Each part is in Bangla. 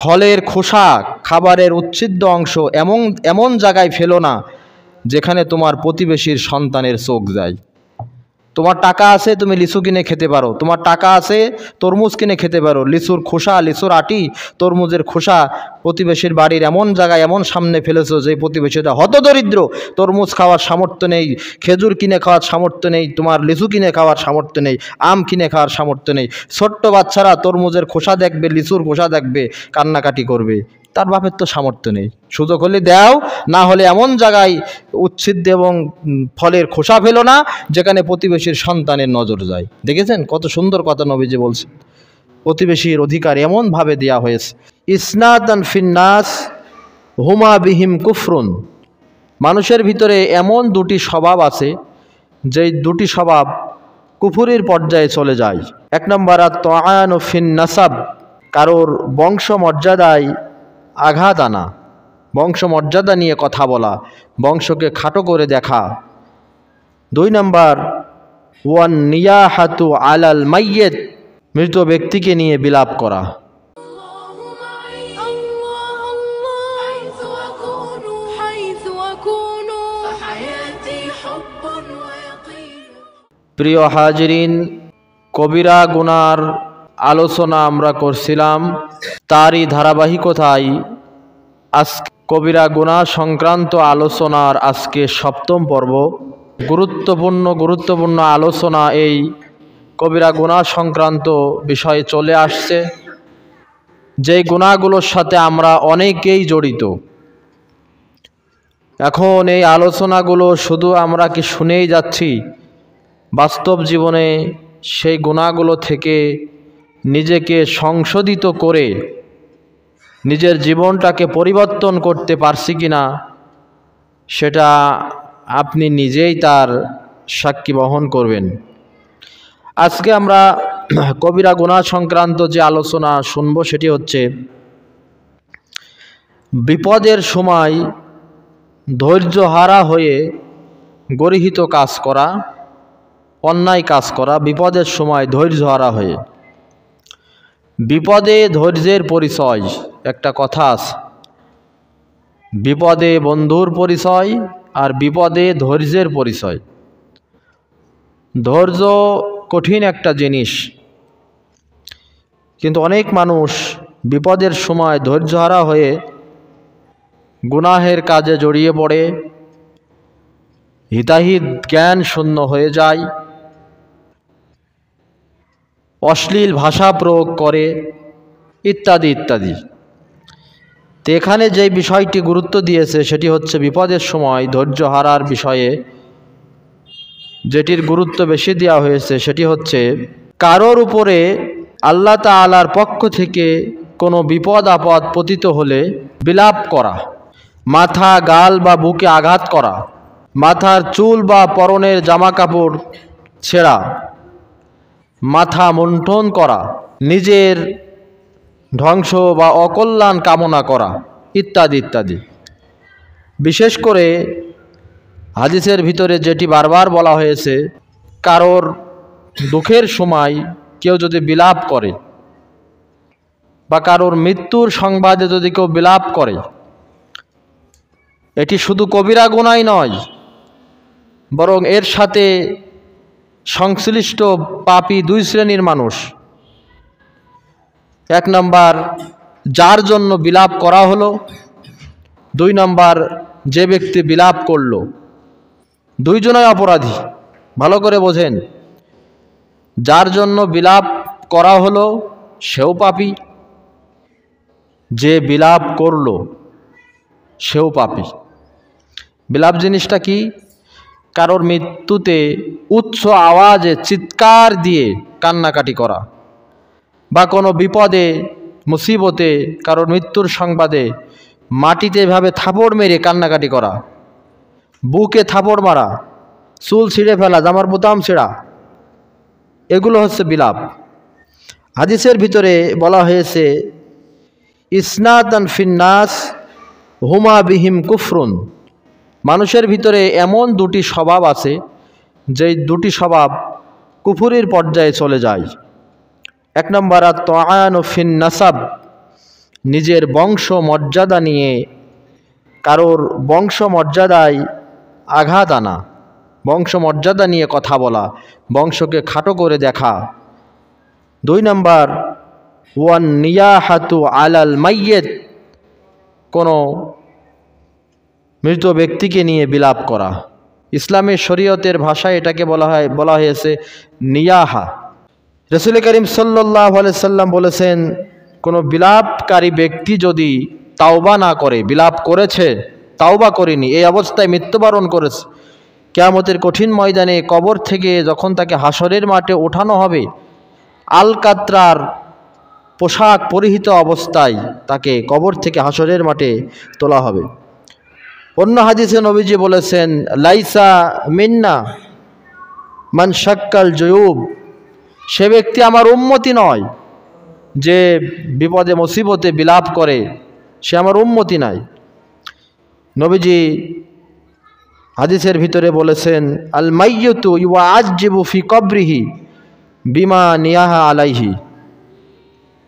ফলের খোসা, খাবারের উচ্ছিদ্র অংশ এমন এমন জায়গায় ফেলো না যেখানে তোমার প্রতিবেশীর সন্তানের চোখ যায়। তোমার টাকা আছে, তুমি লিচু কিনে খেতে পারো, তোমার টাকা আছে তরমুজ কিনে খেতে পারো, লিচুর খোসা, লিচুর আটি, তরমুজের খোসা প্রতিবেশীর বাড়ির এমন জায়গায় এমন সামনে ফেলেছো যে প্রতিবেশীটা হতদরিদ্র, তরমুজ খাওয়ার সামর্থ্য নেই, খেজুর কিনে খাওয়ার সামর্থ্য নেই, তোমার লিচু কিনে খাওয়ার সামর্থ্য নেই, আম কিনে খাওয়ার সামর্থ্য নেই। ছোট্ট বাচ্চারা তরমুজের খোসা দেখবে, লিচুর খোসা দেখবে, কান্নাকাটি করবে। তার বাপের তো সামর্থ্য নেই। সুযোগ হলে দাও, না হলে এমন জায়গায় উচ্ছিদ্র এবং ফলের খোসা ফেলো না যেখানে প্রতিবেশীর সন্তানের নজর যায়। দেখেছেন কত সুন্দর কথা নবীজি বলছেন। প্রতিবেশীর অধিকার এমনভাবে দেয়া হয়েছে। ইসনাতান ফিন্নাস হুমা বিহিম কুফরুন, মানুষের ভিতরে এমন দুটি স্বভাব আছে যেই দুটি স্বভাব কুফুরির পর্যায়ে চলে যায়। এক নম্বর আত-তাআনু ফিন নাসাব, কারোর বংশ মর্যাদায় আঘাত আনা, বংশ মর্যাদা নিয়ে কথা বলা, বংশকে খাটো করে দেখা। দুই নম্বর ওয়ান নিয়াহাতু আলাল মাইয়িত, মৃত ব্যক্তিকে নিয়ে বিলাপ করা। প্রিয় হাজিরিন, কবিরা গুনার আলোচনা আমরা করছিলাম, তারই ধারাবাহিকতায় আজকে কবিরা গুনাহ সংক্রান্ত আলোচনার আজকে সপ্তম পর্ব। গুরুত্বপূর্ণ আলোচনা এই কবিরা গুনাহ সংক্রান্ত বিষয়ে চলে আসছে, যেই গুনাহগুলোর সাথে আমরা অনেকেই জড়িত। এখন এই আলোচনাগুলো শুধু আমরা কি শুনেই যাচ্ছি, বাস্তব জীবনে সেই গুনাহগুলো থেকে নিজেকে সংশোধিত করে নিজের জীবনটাকে পরিবর্তন করতে পারছি কিনা সেটা আপনি নিজেই তার সাক্ষী বহন করবেন। আজকে আমরা কবিরা গুনাহ সংক্রান্ত যে আলোচনা শুনব সেটি হচ্ছে বিপদের সময় ধৈর্যহারা হয়ে গর্হিত কাজ করা, অন্যায় কাজ করা। বিপদের সময় ধৈর্যহারা হয়ে, বিপদে ধৈর্যের পরিচয়। একটা কথা আছে, বিপদে বন্ধুর পরিচয় আর বিপদে ধৈর্যের পরিচয়। ধৈর্য কঠিন একটা জিনিস, কিন্তু অনেক মানুষ বিপদের সময় ধৈর্যহারা হয়ে গুনাহের কাজে জড়িয়ে পড়ে, হিতাহিত জ্ঞান শূন্য হয়ে যায়, অশ্লীল ভাষা প্রয়োগ করে, ইত্যাদি ইত্যাদি। তো এখানে যে বিষয়টি গুরুত্ব দিয়েছে সেটি হচ্ছে বিপদের সময় ধৈর্য হারার বিষয়ে যেটির গুরুত্ব বেশি দেওয়া হয়েছে সেটি হচ্ছে কারোর উপরে আল্লাহ তাআলার পক্ষ থেকে কোনো বিপদ আপদ পতিত হলে বিলাপ করা, মাথা, গাল বা বুকে আঘাত করা, মাথার চুল বা পরনের জামা কাপড় ছেঁড়া, মাথা মুন্ঠন করা, নিজের ধ্বংস বা অকল্যাণ কামনা করা, ইত্যাদি ইত্যাদি। বিশেষ করে হাদিসের ভিতরে যেটি বারবার বলা হয়েছে, কারোর দুঃখের সময় কেউ যদি বিলাপ করে বা কারোর মৃত্যুর সংবাদে যদি কেউ বিলাপ করে, এটি শুধু কবিরা গুনাহ নয়, বরং এর সাথে সংশ্লিষ্ট পাপী দুই শ্রেণীর মানুষ। এক নম্বর যার জন্য বিলাপ করা হলো, দুই নম্বর যে ব্যক্তি বিলাপ করল, দুইজনই অপরাধী। ভালো করে বোঝেন, যার জন্য বিলাপ করা হলো সেও পাপী, যে বিলাপ করল সেও পাপী। বিলাপ জিনিসটা কি? কারোর মৃত্যুতে উচ্চ আওয়াজে চিৎকার দিয়ে কান্নাকাটি করা, বা কোনো বিপদে মুসিবতে কারোর মৃত্যুর সংবাদে মাটিতে এভাবে থাপড় মেরে কান্নাকাটি করা, বুকে থাপড় মারা, চুল ছিঁড়ে ফেলা, জামার বোতাম ছেঁড়া, এগুলো হচ্ছে বিলাপ। হাদিসের ভিতরে বলা হয়েছে ইসনাতান ফিন্নাস হুমা বিহিম কুফরুন, মানুষের ভিতরে এমন দুটি স্বভাব আছে যেই দুটি স্বভাব কুফুরির পর্যায়ে চলে যায়। এক নম্বর আত-তাআনু ফিন নাসাব, নিজের বংশ মর্যাদা নিয়ে কারোর বংশ মর্যাদায় আঘাত আনা, বংশ মর্যাদা নিয়ে কথা বলা, বংশকে খাটো করে দেখা। 2 নম্বর ওয়ান নিয়াহাতু আলাল মাইয়িত, কোনো মৃত ব্যক্তিকে নিয়ে বিলাপ করা। ইসলামের শরীয়তের ভাষায় এটাকে বলা হয়েছে নিয়াহা। রাসূল করিম সাল্লাল্লাহু আলাইহি সাল্লাম বলেছেন, কোনো বিলাপকারী ব্যক্তি যদি তাওবা না করে, বিলাপ করেছে তাওবা করেনি, এই অবস্থায় মৃত্যুবরণ করেছে, কিয়ামতের কঠিন ময়দানে কবর থেকে যখন তাকে হাসরের মাঠে ওঠানো হবে, আলকাত্রার পোশাক পরিহিত অবস্থায় তাকে কবর থেকে হাসরের মাঠে তোলা হবে। অন্য হাদিসে নবীজি বলেছেন, লাইসা মিন্না মান শাক্কাল জুয়ুব, সে ব্যক্তি আমার উম্মতি নয় যে বিপদে মুসিবতে বিলাপ করে, সে আমার উম্মতি নাই। নবীজি হাদিসের ভিতরে বলেছেন, আল মাইয়িতু ইউআজ্জিবু ফি কবরিহি বিমা নিয়াহা আলাইহি,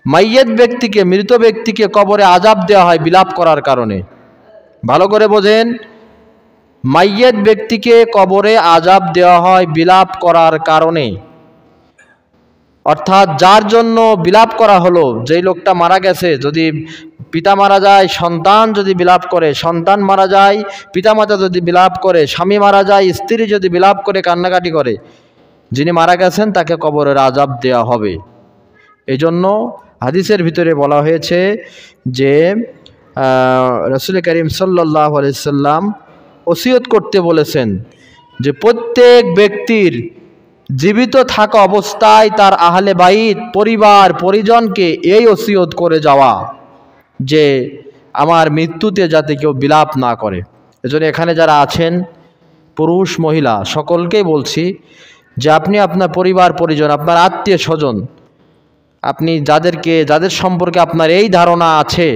মাইয়িত ব্যক্তিকে, মৃত ব্যক্তিকে কবরে আযাব দেওয়া হয় বিলাপ করার কারণে। ভালো করে বোঝেন, মাইয়িত ব্যক্তিকে কবরে আযাব দেওয়া হয় বিলাপ করার কারণে। অর্থাৎ যার জন্য বিলাপ করা হলো, যেই লোকটা মারা গেছে, যদি পিতা মারা যায় সন্তান যদি বিলাপ করে, সন্তান মারা যায় পিতামাতা যদি বিলাপ করে, স্বামী মারা যায় স্ত্রী যদি বিলাপ করে কান্নাকাটি করে, যিনি মারা গেছেন তাকে কবরের আযাব দেওয়া হবে। এই জন্য হাদিসের ভিতরে বলা হয়েছে যে রাসূল করিম সাল্লাল্লাহু আলাইহি সাল্লাম ওসিয়ত করতে বলেছেন যে প্রত্যেক ব্যক্তির জীবিত থাকা অবস্থায় তার আহলে বাইত, পরিবার পরিজনকে এই ওসিয়ত করে যাওয়া যে আমার মৃত্যুতে যাতে কেউ বিলাপ না করে। এজন্য এখানে যারা আছেন পুরুষ মহিলা সকলকেই বলছি যে আপনি আপনার পরিবার পরিজন, আপনার আত্মীয় স্বজন, আপনি যাদের সম্পর্কে আপনার এই ধারণা আছে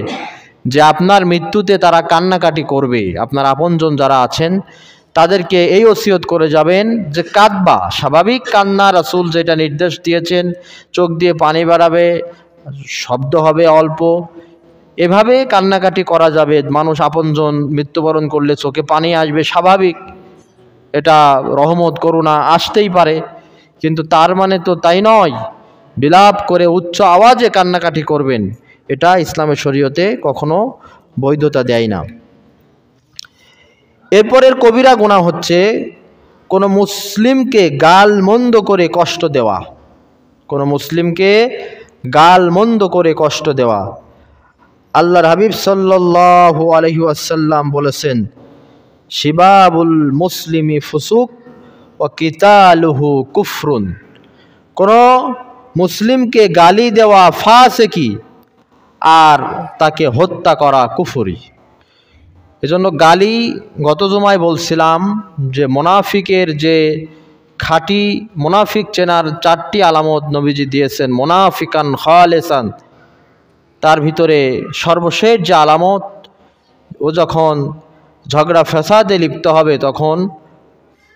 যে আপনার মৃত্যুতে তারা কান্নাকাটি করবে, আপনার আপনজন যারা আছেন তাদেরকে এই ওসিয়ত করে যাবেন যে কাঁদবা, স্বাভাবিক কান্না, রাসূল যেটা নির্দেশ দিয়েছেন, চোখ দিয়ে পানি বেরাবে, শব্দ হবে অল্প, এভাবে কান্নাকাটি করা যাবে। মানুষ আপনজন মৃত্যুবরণ করলে চোখে পানি আসবে, স্বাভাবিক, এটা রহমত করুণা আসতেই পারে, কিন্তু তার মানে তো তাই নয় বিলাপ করে উচ্চ আওয়াজে কান্নাকাটি করবেন, এটা ইসলামের শরীয়তে কখনো বৈধতা দেয় না। এরপরের কবিরা গুনাহ হচ্ছে কোনো মুসলিমকে গাল মন্দ করে কষ্ট দেওয়া, কোনো মুসলিমকে গাল মন্দ করে কষ্ট দেওয়া। আল্লাহর হাবিব সাল্লাল্লাহু আলাইহি ওয়াসাল্লাম বলেছেন, শিবাবুল মুসলিমি ফুসুক ওয়া কিতালুহু কুফরুন, কোনো মুসলিমকে গালি দেওয়া ফাসিকি আর তাকে হত্যা করা কুফরি। এজন্য গালি, গত জুমায় বলছিলাম যে মুনাফিকের যে খাঁটি মুনাফিক চেনার 4টি আলামত নবীজি দিয়েছেন, মুনাফিকান খালেসান, তার ভিতরে সর্বশেষ যে আলামত, ও যখন ঝগড়া ফ্যাসাদে লিপ্ত হবে তখন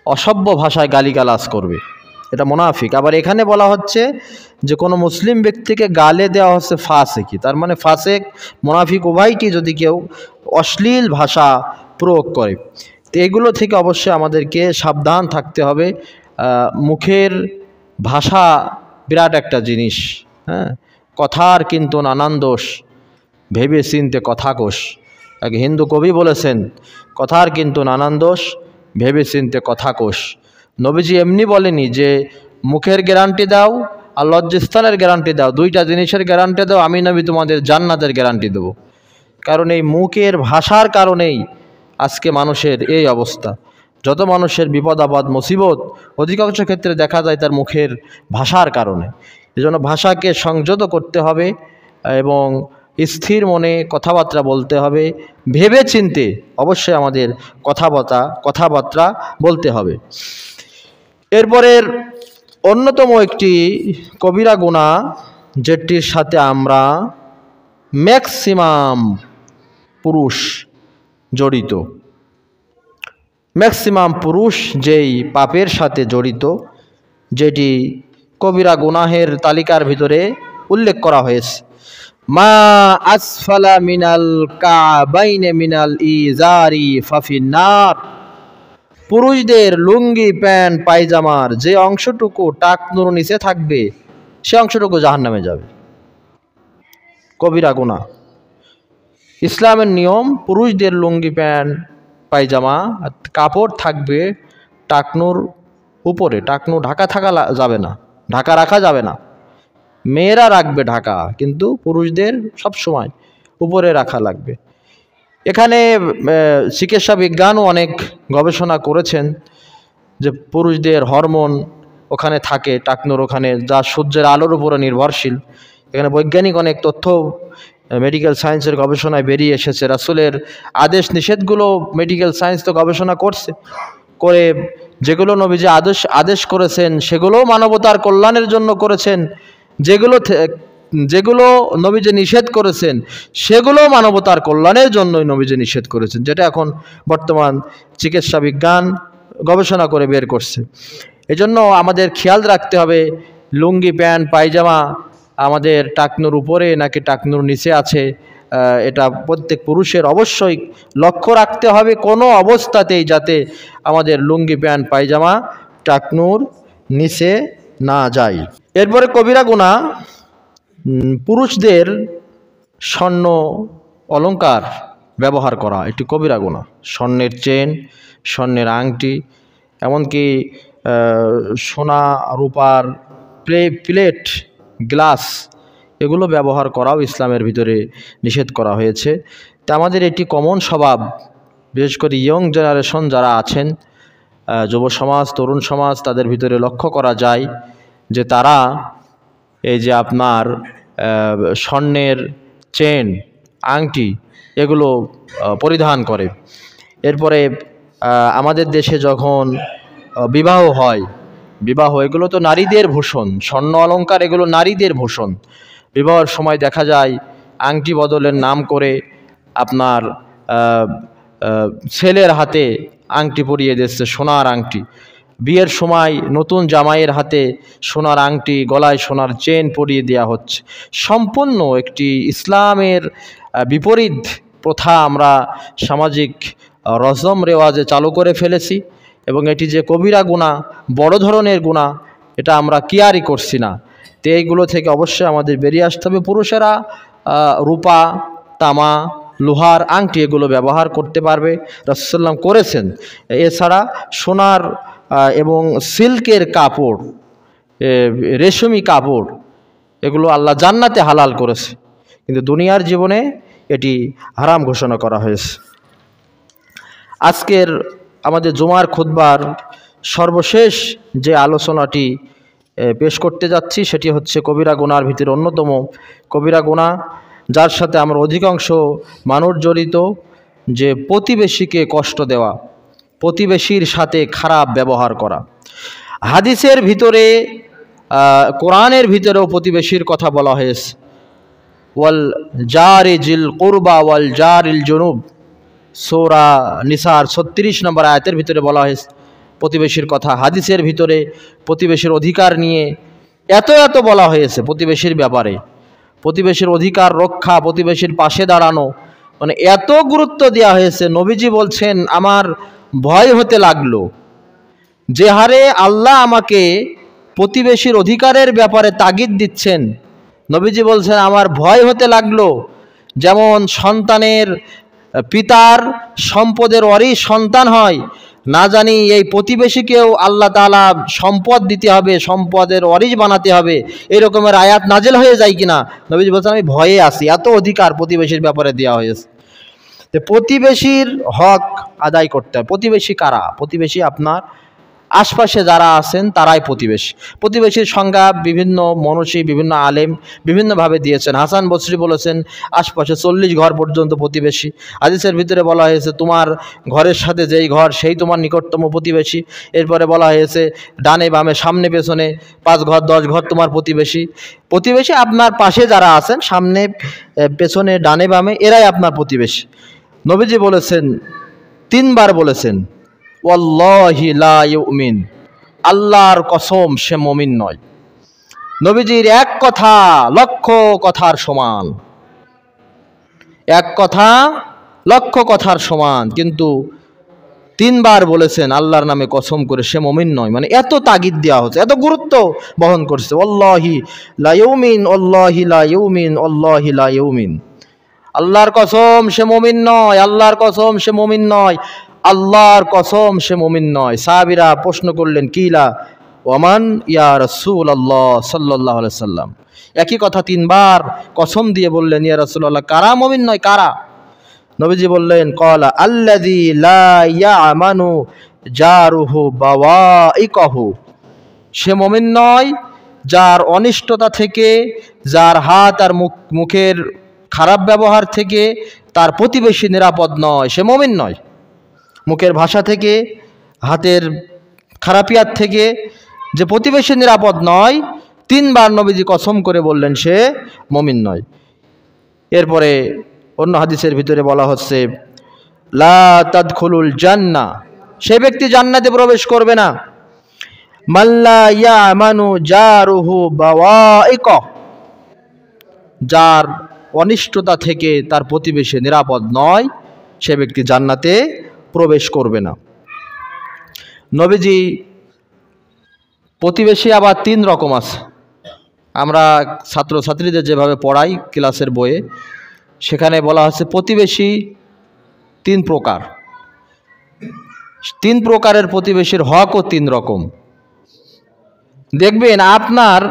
অসভ্য ভাষায় গালিগালাজ করবে, এটা মুনাফিক। আবার এখানে বলা হচ্ছে যে কোনো মুসলিম ব্যক্তিকে গালে দেওয়া হচ্ছে ফাসিকি, তার মানে ফাসেক মুনাফিক উভয়টি যদি কেউ অশ্লীল ভাষা প্রয়োগ করে, তো এগুলো থেকে অবশ্যই আমাদেরকে সাবধান থাকতে হবে। মুখের ভাষা বিরাট একটা জিনিস, হ্যাঁ, কথার কিন্তু নানান দোষ, ভেবে চিনতে কথা কোষ। এক হিন্দু কবি বলেছেন, কথার কিন্তু নানান দোষ, ভেবে চিনতে কথা কোষ। নবীজি এমনি বলেনি যে মুখের গ্যারান্টি দাও আর লজ্জাস্থানের গ্যারান্টি দাও, 2টা জিনিসের গ্যারান্টি দাও, আমি নবী তোমাদের জান্নাতের গ্যারান্টি দেবো। কারণ এই মুখের ভাষার কারণেই আজকে মানুষের এই অবস্থা। যত মানুষের বিপদ আপদ মুসিবত অধিকাংশ ক্ষেত্রে দেখা যায় তার মুখের ভাষার কারণে। এজন্য ভাষাকে সংযত করতে হবে এবং স্থির মনে কথাবার্তা বলতে হবে, ভেবে চিনতে অবশ্যই আমাদের কথাবার্তা বলতে হবে। এরপরের অন্যতম একটি কবিরা গুনাহ যেটির সাথে আমরা ম্যাক্সিমাম পুরুষ জড়িত, ম্যাক্সিমাম পুরুষ যেই পাপের সাথে জড়িত, যেটি কবিরা গুনাহের তালিকার ভিতরে উল্লেখ করা হয়েছে। মা আসফালা মিনাল কাবাইনে মিনাল ইজারি ফাফিন্নার, পুরুষদের লুঙ্গি প্যান্ট পায়জামার যে অংশটুকু টাকনুর নিচে থাকবে সে অংশটুকু জাহান্নামে যাবে। কবিরা গুনাহ। ইসলামের নিয়ম, পুরুষদের লুঙ্গি প্যান্ট পায়জামা কাপড় থাকবে টাকনুর উপরে, টাকনু ঢাকা থাকা যাবে না, ঢাকা রাখা যাবে না। মেয়েরা রাখবে ঢাকা, কিন্তু পুরুষদের সব সময় উপরে রাখা লাগবে। এখানে চিকিৎসা বিজ্ঞানও অনেক গবেষণা করেছেন যে পুরুষদের হরমোন ওখানে থাকে টাকনুর ওখানে, যা সূর্যের আলোর উপরে নির্ভরশীল। এখানে বৈজ্ঞানিক অনেক তথ্য মেডিকেল সায়েন্সের গবেষণায় বেরিয়ে এসেছে। রাসূলের আদেশ নিষেধগুলো মেডিকেল সায়েন্স তো গবেষণা করছে, করে যেগুলো নবীজি আদেশ করেছেন সেগুলো মানবতার কল্যাণের জন্য করেছেন, যেগুলো নবীজি নিষেধ করেছেন সেগুলো মানবতার কল্যাণের জন্যই নবীজি নিষেধ করেছেন, যেটা এখন বর্তমান চিকিৎসা বিজ্ঞান গবেষণা করে বের করছে। এজন্য আমাদের খেয়াল রাখতে হবে লুঙ্গি প্যান্ট পায়জামা আমাদের টাকনুর উপরে নাকি টাকনুর নিচে আছে, এটা প্রত্যেক পুরুষের অবশ্যই লক্ষ্য রাখতে হবে, কোনো অবস্থাতেই যাতে আমাদের লুঙ্গি প্যান্ট পায়জামা টাকনুর নিচে না যায়। এরপরে কবিরা গুনাহ, পুরুষদের স্বর্ণ অলংকার ব্যবহার করা এটি কবিরা গুনাহ। স্বর্ণের চেন, স্বর্ণের আংটি, এমনকি সোনা রূপার প্লেট গ্লাস এগুলো ব্যবহার করাও ইসলামের ভিতরে নিষেধ করা হয়েছে। তা আমাদের এটি কমন স্বভাব, বিশেষ করে ইয়ং জেনারেশন যারা আছেন, যুব সমাজ তরুণ সমাজ, তাদের ভিতরে লক্ষ্য করা যায় যে তারা এই যে আপনার স্বর্ণের চেন আংটি এগুলো পরিধান করে। এরপরে আমাদের দেশে যখন বিবাহ হয়, বিবাহ এগুলো তো নারীদের ভূষণ, স্বর্ণ অলংকার এগুলো নারীদের ভূষণ। বিবাহের সময় দেখা যায় আংটি বদলের নাম করে আপনার ছেলের হাতে আংটি পরিয়ে দিচ্ছে, সোনার আংটি। বিয়ের সময় নতুন জামাইয়ের হাতে সোনার আংটি, গলায় সোনার চেন পরিয়ে দেওয়া হচ্ছে। সম্পূর্ণ একটি ইসলামের বিপরীত প্রথা আমরা সামাজিক রসম রেওয়াজে চালু করে ফেলেছি, এবং এটি যে কবিরা গুনাহ, বড় ধরনের গুনাহ, এটা আমরা কেয়ারই করছি না। তো এইগুলো থেকে অবশ্যই আমাদের বেরিয়ে আসতে হবে। পুরুষেরা রূপা, তামা, লোহার আংটি এগুলো ব্যবহার করতে পারবে, রাসূলুল্লাহ সাল্লাল্লাহু আলাইহি ওয়াসাল্লাম করেছেন। এছাড়া সোনার এবং সিল্কের কাপড়, রেশমি কাপড় এগুলো আল্লাহ জান্নাতে হালাল করেছে, কিন্তু দুনিয়ার জীবনে এটি হারাম ঘোষণা করা হয়েছে। আজকের আমাদের জুমার খুতবার সর্বশেষ যে আলোচনাটি পেশ করতে যাচ্ছি সেটি হচ্ছে কবিরা গুনার ভিতরে অন্যতম কবিরা গুনাহ, যার সাথে আমরা অধিকাংশ মানুষ জড়িত, যে প্রতিবেশীকে কষ্ট দেওয়া, প্রতিবেশীর সাথে খারাপ ব্যবহার করা। হাদিসের ভিতরে, কোরআনের ভিতরেও প্রতিবেশীর কথা বলা হয়েছে। ওয়াল জারি জিল কুরবা ওয়াল জারিল জুনুব, সূরা নিসার 36 নম্বর আয়াতের ভিতরে বলা হয়েছে প্রতিবেশীর কথা। হাদিসের ভিতরে প্রতিবেশীর অধিকার নিয়ে এত বলা হয়েছে প্রতিবেশীর ব্যাপারে, প্রতিবেশীর অধিকার রক্ষা, প্রতিবেশীর পাশে দাঁড়ানো, মানে এত গুরুত্ব দেওয়া হয়েছে। নবীজি বলছেন আমার ভয় হতে লাগলো, যে হারে আল্লাহ আমাকে প্রতিবেশীর অধিকারের ব্যাপারে তাগিদ দিচ্ছেন। নবীজি বলছেন আমার ভয় হতে লাগলো, যেমন সন্তানের পিতার সম্পদের ওয়ারিশ সন্তান হয়, না জানি এই প্রতিবেশীকেও আল্লাহ তাআলা সম্পদ দিতে হবে, সম্পদের ওয়ারিশ বানাতে হবে, এরকমের আয়াত নাজেল হয়ে যায় কিনা। নবীজি বলছেন আমি ভয়ে আছি, এত অধিকার প্রতিবেশীর ব্যাপারে দেওয়া হয়েছে। তো প্রতিবেশীর হক আদায় করতে হবে। প্রতিবেশী কারা? প্রতিবেশী আপনার আশপাশে যারা আছেন তারাই প্রতিবেশী। প্রতিবেশীর সংজ্ঞা বিভিন্ন মনীষী, বিভিন্ন আলেম বিভিন্নভাবে দিয়েছেন। হাসান বসরি বলেছেন আশপাশে 40 ঘর পর্যন্ত প্রতিবেশী। হাদিসের ভিতরে বলা হয়েছে তোমার ঘরের সাথে যেই ঘর সেই তোমার নিকটতম প্রতিবেশী। এরপরে বলা হয়েছে ডানে বামে সামনে পেছনে 5 ঘর 10 ঘর তোমার প্রতিবেশী। প্রতিবেশী আপনার পাশে যারা আছেন, সামনে পেছনে ডানে বামে, এরাই আপনার প্রতিবেশী। নবীজি বলেছেন, 3 বার বলেছেন ওয়াল্লাহি লা ইউমিন, আল্লাহর কসম সে মুমিন নয়। নবীজির এক কথা লক্ষ কথার সমান। এক কথা লক্ষ কথার সমান, কিন্তু তিনবার বলেছেন আল্লাহর নামে কসম করে সে মুমিন নয়। মানে এত তাগিদ দেওয়া হচ্ছে, এত গুরুত্ব বহন করছে। আল্লাহি লা ইউমিন, আল্লাহি লা ইউমিন, আল্লাহি লা ইউমিন। আল্লাহর কসম সে মুমিন নয়, আল্লাহর কসম সে মুমিন নয়, আল্লাহর কসম সে মুমিন নয়। সাহাবীরা প্রশ্ন করলেন, কিলা ওয়ামান ইয়া রাসূলুল্লাহ সাল্লাল্লাহু আলাইহি সাল্লাম। একই কথা তিনবার কসম দিয়ে বললেন, ইয়া রাসূলুল্লাহ, কারা মুমিন নয়, কারা? নবীজি বললেন, ক্বালা আল্লাযী লা ইয়ামানু জারুহু বাওয়াইকাহু। সে মুমিন নয় যার অনিষ্টতা থেকে, যার হাত আর মুখের খারাপ ব্যবহার থেকে তার প্রতিবেশী নিরাপদ নয়, সে মুমিন নয়। মুখের ভাষা থেকে, হাতের খারাপিয়াত থেকে যে প্রতিবেশী নিরাপদ নয়, তিনবার নবীজি কসম করে বললেন সে মুমিন নয়। এরপরে অন্য হাদিসের ভিতরে বলা হচ্ছে, লা তাদখুলুল জান্নাহ, সে ব্যক্তি জান্নাতে প্রবেশ করবে না। মাল্লা ইয়ামানু জারুহু বাওয়াইকা, যার অনিষ্টতা থেকে তার প্রতিবেশী নিরাপদ নয়, সে ব্যক্তি জান্নাতে প্রবেশ করবে না। নবীজি প্রতিবেশী আবার তিন রকম আছে। আমরা ছাত্রছাত্রীদের যেভাবে পড়াই ক্লাসের বইয়ে, সেখানে বলা হচ্ছে প্রতিবেশী তিন প্রকার। তিন প্রকারের প্রতিবেশীর হকও তিন রকম। দেখবেন আপনার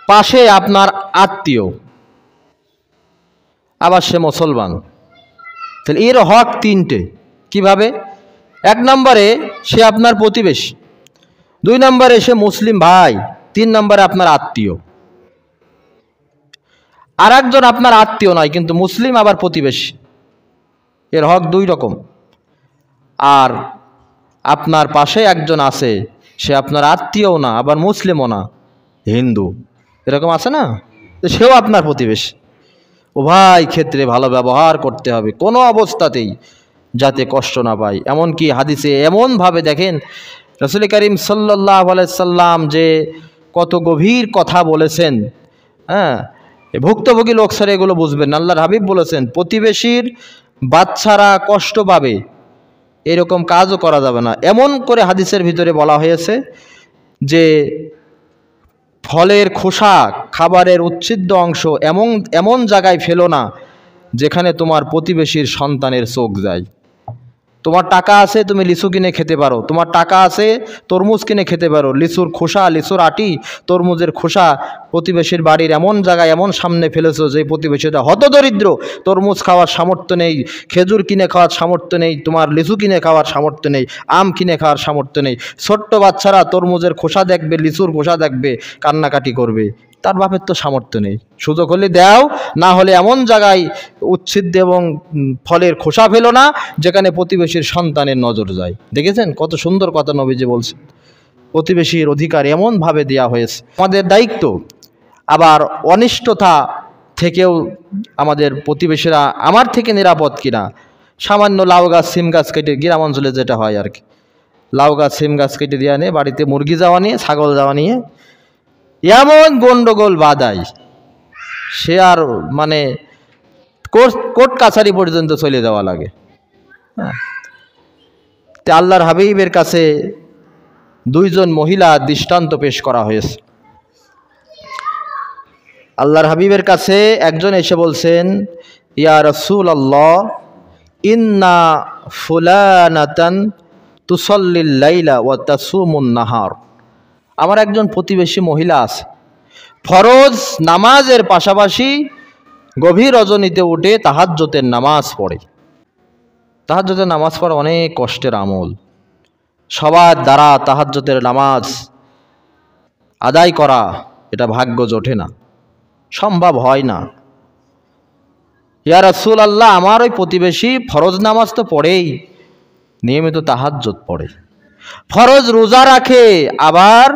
পাশে আপনার আত্মীয়, আবার সে মুসলমান, তাহলে এর হক তিনটে। কিভাবে? এক নম্বরে সে আপনার প্রতিবেশী, দুই নম্বরে সে মুসলিম ভাই, তিন নম্বরে আপনার আত্মীয়। আর একজন আপনার আত্মীয় নয় কিন্তু মুসলিম আবার প্রতিবেশী, এর হক দুই রকম। আর আপনার পাশে একজন আছে, সে আপনার আত্মীয়ও না আবার মুসলিমও না, হিন্দু, এরকম আছে না, সেও আপনার প্রতিবেশী। উভয় ক্ষেত্রে ভালো ব্যবহার করতে হবে, কোনো অবস্থাতেই যাতে কষ্ট না পায়। এমনকি হাদিসে এমনভাবে দেখেন রাসূল করিম সাল্লাল্লাহু আলাইহি সাল্লাম যে কত গভীর কথা বলেছেন। হ্যাঁ, ভুক্তভোগী লোক ছাড়া এগুলো বুঝবেন না। আল্লাহর হাবিব বলেছেন, প্রতিবেশীর বাচ্চারা কষ্ট পাবে এরকম কাজও করা যাবে না। এমন করে হাদিসের ভিতরে বলা হয়েছে যে ফলের খোসা, খাবারের উচ্ছিদ্য অংশ এমন জায়গায় ফেলো না যেখানে তোমার প্রতিবেশীর সন্তানের চোখ যায়। তোমার টাকা আছে, তুমি লিচু কিনে খেতে পারো, তোমার টাকা আছে তরমুজ কিনে খেতে পারো, লিচুর খোসা, লিচুর আটি, তরমুজের খোসা প্রতিবেশীর বাড়ির এমন জায়গায় এমন সামনে ফেলেছো যে প্রতিবেশীটা হতদরিদ্র, তরমুজ খাওয়ার সামর্থ্য নেই, খেজুর কিনে খাওয়ার সামর্থ্য নেই, তোমার লিচু কিনে খাওয়ার সামর্থ্য নেই, আম কিনে খাওয়ার সামর্থ্য নেই। ছোট্ট বাচ্চারা তরমুজের খোসা দেখবে, লিচুর খোসা দেখবে, কান্নাকাটি করবে, তার বাপের তো সামর্থ্য নেই। সুযোগ হলে দাও, না হলে এমন জায়গায় উচ্ছিদ্য এবং ফলের খোসা ফেলো না যেখানে প্রতিবেশীর সন্তানের নজর যায়। দেখেছেন কত সুন্দর কথা নবীজি বলছেন। প্রতিবেশীর অধিকার এমনভাবে দেয়া হয়েছে, আমাদের দায়িত্ব। আবার অনিষ্টতা থেকেও আমাদের প্রতিবেশীরা আমার থেকে নিরাপদ কিনা। সামান্য লাউ গাছ, সিম গাছ কেটে, গ্রাম অঞ্চলে যেটা হয় আর কি, লাউ গাছ, সিম গাছ কেটে দেওয়া নিয়ে, বাড়িতে মুরগি যাওয়া নিয়ে, ছাগল যাওয়া নিয়ে এমন গন্ডগোল বাধায়, সে আর মানে কোর্ট কাছারি পর্যন্ত চলে যাওয়া লাগে। হ্যাঁ, আল্লাহর হাবিবের কাছে দুইজন মহিলা দৃষ্টান্ত পেশ করা হয়েছে। আল্লাহর হাবিবের কাছে একজন এসে বলছেন, ইয়া রাসূলুল্লাহ, ইন্না ফুলানাতান তুসাল্লিল লাইলা ওয়া তাসুমুন নাহার। আমার একজন প্রতিবেশী মহিলা আছে, ফরজ নামাজের পাশাপাশি গভীর রজনীতে উঠে তাহাজ্জুদের নামাজ পড়ে। তাহাজ্জুদের নামাজ পড়া অনেক কষ্টের আমল, সবার দ্বারা তাহাজ্জুদের নামাজ আদায় করা এটা ভাগ্য জোটে না, সম্ভব হয় না। ইয়া রাসূলুল্লাহ, আমার ওই প্রতিবেশী ফরজ নামাজ তো পড়েই, নিয়মিত তাহাজ্জুদ পড়ে, ফরজ রোজা রাখে, আবার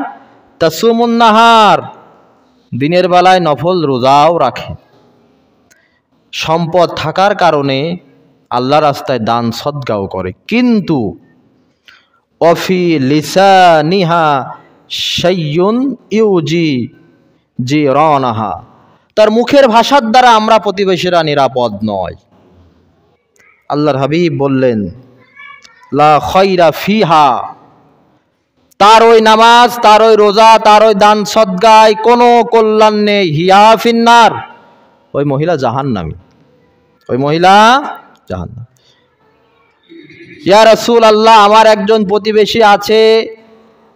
তাসুমুন নাহার, দিনের বেলায় নফল রোজাও রাখে। সম্পদ থাকার কারণে আল্লাহ রাস্তায় দান সদকাও করে, কিন্তু অফি লিসানিহা শাইয়ুন ইউজি জিরানাহা, তার মুখের ভাষার দ্বারা আমরা প্রতিবেশীরা নিরাপদ নয়। আল্লাহর হাবিব বললেন, লা খায়রা ফিহা, তার ওই নামাজ, তার ওই রোজা, তার ওই দান সদগায় কোনো কল্যাণ নেই। হিয়া ফিন্নার, ওই মহিলা জাহান্নামী, ওই মহিলা জাহান্নামী। ইয়া রাসূলুল্লাহ, আমার একজন প্রতিবেশী আছে,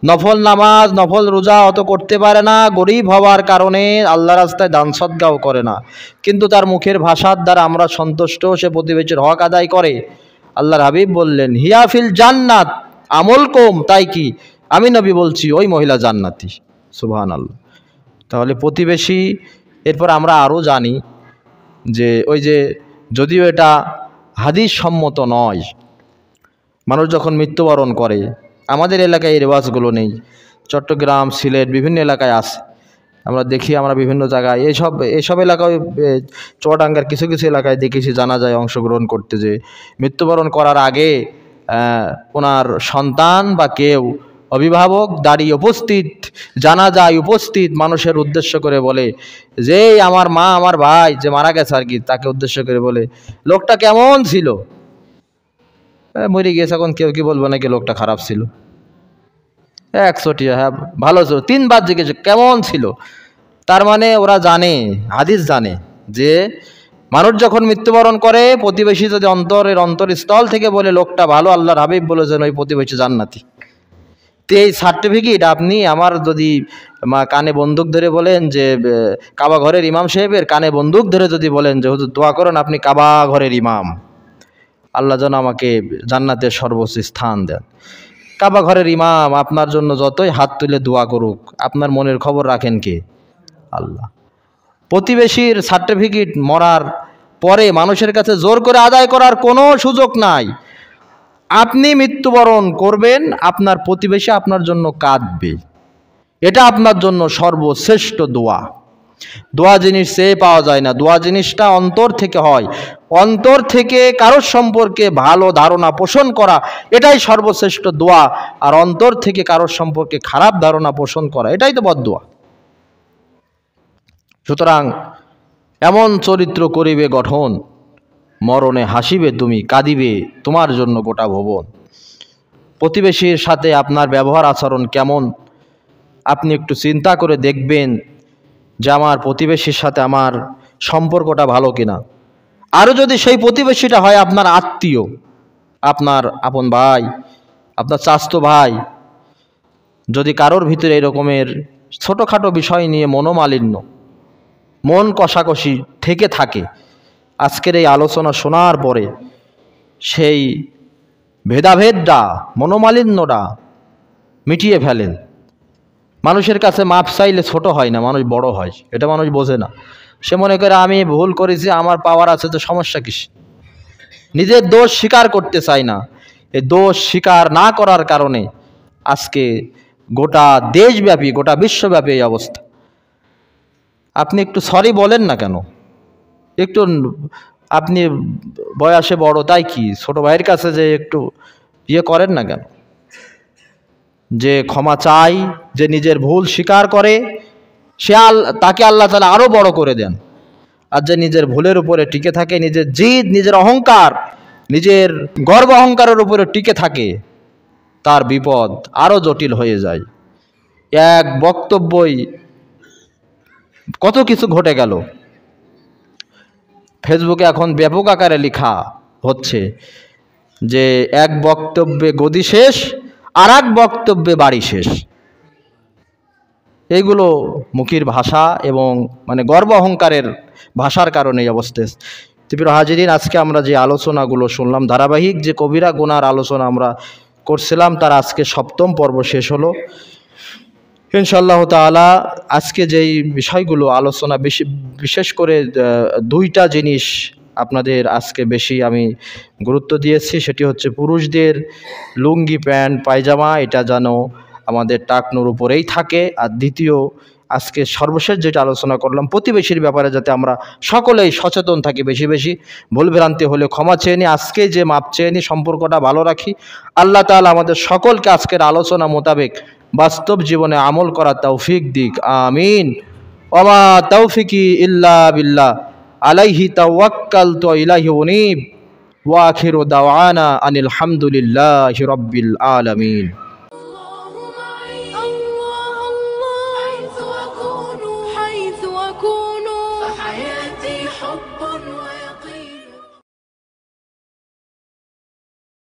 নফল নামাজ নফল রোজা অত করতে পারে না, গরিব হওয়ার কারণে আল্লাহ রাস্তায় দান সদগাও করে না, কিন্তু তার মুখের ভাষার দ্বারা আমরা সন্তুষ্ট, সে প্রতিবেশীর হক আদায় করে। আল্লাহর হাবিব বললেন, হিয়া ফিল জান্নাত, আমল কম তাই কি? আমি নবী বলছি ওই মহিলা জান্নাতি। সুবহানাল্লাহ। তাহলে প্রতিবেশী, এরপর আমরা আরও জানি যে ওই যে, যদিও এটা হাদিস সম্মত নয়, মানুষ যখন মৃত্যুবরণ করে, আমাদের এলাকায় এই রেওয়াজগুলো নেই, চট্টগ্রাম সিলেট বিভিন্ন এলাকায় আছে, আমরা দেখি, আমরা বিভিন্ন জায়গায় এইসব এলাকায়, চুয়াডাঙ্গার কিছু কিছু এলাকায় দেখেছি জানাজায় অংশগ্রহণ করতে, যে মৃত্যুবরণ করার আগে ওনার সন্তান বা কেউ অভিভাবক দাঁড়িয়ে উপস্থিত, জানাজায় উপস্থিত মানুষের উদ্দেশ্য করে বলে যে আমার মা আমার ভাই যে মারা গেছে আর কি, তাকে উদ্দেশ্য করে বলে, লোকটা কেমন ছিল? মরে গিয়েছে, এখন কেউ কি বলবো নাকি লোকটা খারাপ ছিল? 100টি হ্যাঁ ভালো ছিল, 3বার জিজ্ঞেস কেমন ছিল। তার মানে ওরা জানে, হাদিস জানে যে মানুষ যখন মৃত্যুবরণ করে, প্রতিবেশী যদি অন্তরস্থল থেকে বলে লোকটা ভালো, আল্লাহর হাবিব বলেছেন ওই প্রতিবেশী জান্নাতি। তো এই সার্টিফিকেট আপনি আমার যদি কানে বন্দুক ধরে বলেন যে, কাবা ঘরের ইমাম সাহেবের কানে বন্দুক ধরে যদি বলেন যে হুজুর দোয়া করেন আপনি কাবা ঘরের ইমাম, আল্লাহ যেন আমাকে জান্নাতের সর্বোচ্চ স্থান দেন। কাবা ঘরের ইমাম আপনার জন্য যতই হাত তুলে দোয়া করুক, আপনার মনের খবর রাখেন কে? আল্লাহ। প্রতিবেশীর সার্টিফিকেট মরার পরে মানুষের কাছে জোর করে আদায় করার কোনো সুযোগ নাই। আপনি মৃত্যুবরণ করবেন, আপনার প্রতিবেশী আপনার জন্য কাঁদবে, এটা আপনার জন্য সর্বশ্রেষ্ঠ দোয়া। দোয়া জিনিস চেয়ে পাওয়া যায় না, দোয়া জিনিসটা অন্তর থেকে হয়। অন্তর থেকে কারোর সম্পর্কে ভালো ধারণা পোষণ করা, এটাই সর্বশ্রেষ্ঠ দোয়া। আর অন্তর থেকে কারোর সম্পর্কে খারাপ ধারণা পোষণ করা, এটাই তো বদদোয়া। সুতরাং এমন চরিত্র করিবে গঠন, মরণে হাসিবে তুমি, কাঁদিবে তোমার জন্য গোটা ভুবন। প্রতিবেশীর সাথে আপনার ব্যবহার আচরণ কেমন, আপনি একটু চিন্তা করে দেখবেন যে আমার প্রতিবেশীর সাথে আমার সম্পর্কটা ভালো কিনা। আরও যদি সেই প্রতিবেশীটা হয় আপনার আত্মীয়, আপনার আপন ভাই, আপনার চাচাতো ভাই, যদি কারোর ভিতরে এরকমের ছোটোখাটো বিষয় নিয়ে মনোমালিন্য, মন কষাকষি থেকে থাকে, আজকের এই আলোচনা শোনার পরে সেই ভেদাভেদটা, মনোমালিন্যটা মিটিয়ে ফেলেন। মানুষের কাছে মাপ চাইলে ছোট হয় না, মানুষ বড় হয়, এটা মানুষ বোঝে না। সে মনে করে আমি ভুল করেছি, আমার পাওয়ার আছে, তো সমস্যা কিস? নিজের দোষ স্বীকার করতে চায় না। এই দোষ স্বীকার না করার কারণে আজকে গোটা দেশব্যাপী, গোটা বিশ্বব্যাপী এই অবস্থা। আপনি একটু সরি বলেন না কেন? একটু আপনি বয়সে বড় তাই কি ছোট ভাইয়ের কাছে যে একটু করেন না কেন? যে ক্ষমা চাই, যে নিজের ভুল স্বীকার করে, সে তাকে আল্লাহ তাআলা আরও বড় করে দেন। আর যে নিজের ভুলের উপরে টিকে থাকে, নিজের জিদ, নিজের অহংকার, নিজের গর্ব অহংকারের উপরে টিকে থাকে, তার বিপদ আরও জটিল হয়ে যায়। এক বক্তব্যই কত কিছু ঘটে গেল। ফেসবুকে এখন ব্যাপক আকারে লেখা হচ্ছে যে এক বক্তব্যে গদি শেষ, আর এক বক্তব্যে বাড়ি শেষ। এইগুলো মুখের ভাষা এবং গর্ব অহংকারের ভাষার কারণে এই অবস্থা। প্রিয় হাজিরিন, আজকে আমরা যে আলোচনাগুলো শুনলাম, ধারাবাহিক যে কবিরা গুনার আলোচনা আমরা করছিলাম, তার আজকে 7ম পর্ব শেষ হলো। ইনশাআল্লাহ তাআলা আজকে যেই বিষয়গুলো আলোচনা, বিশেষ করে 2টা জিনিস আপনাদের আজকে বেশি আমি গুরুত্ব দিয়েছি। সেটি হচ্ছে পুরুষদের লুঙ্গি, প্যান্ট, পায়জামা, এটা যেন আমাদের টাকনুর উপরেই থাকে। আর দ্বিতীয়, আজকে সর্বশেষ যেটা আলোচনা করলাম, প্রতিবেশীর ব্যাপারে যাতে আমরা সকলেই সচেতন থাকি, বেশি বেশি ভুলভ্রান্তি হলে ক্ষমা চেয়ে নিই, আজকে যে মাপ চেয়ে নিই, সম্পর্কটা ভালো রাখি। আল্লাহ তাআলা আমাদের সকলকে আজকের আলোচনা মোতাবেক বাস্তব জীবনে আমল করার তৌফিক দিক। আমিন। ওয়া মা তাওফিকি ইল্লা বিল্লাহ আলাইহি তাওয়াক্কালতু ওয়া ইলাইহি উনীব ওয়া আখিরু দাওয়ানা আনিল হামদুলিল্লাহি রাব্বিল আলামিন।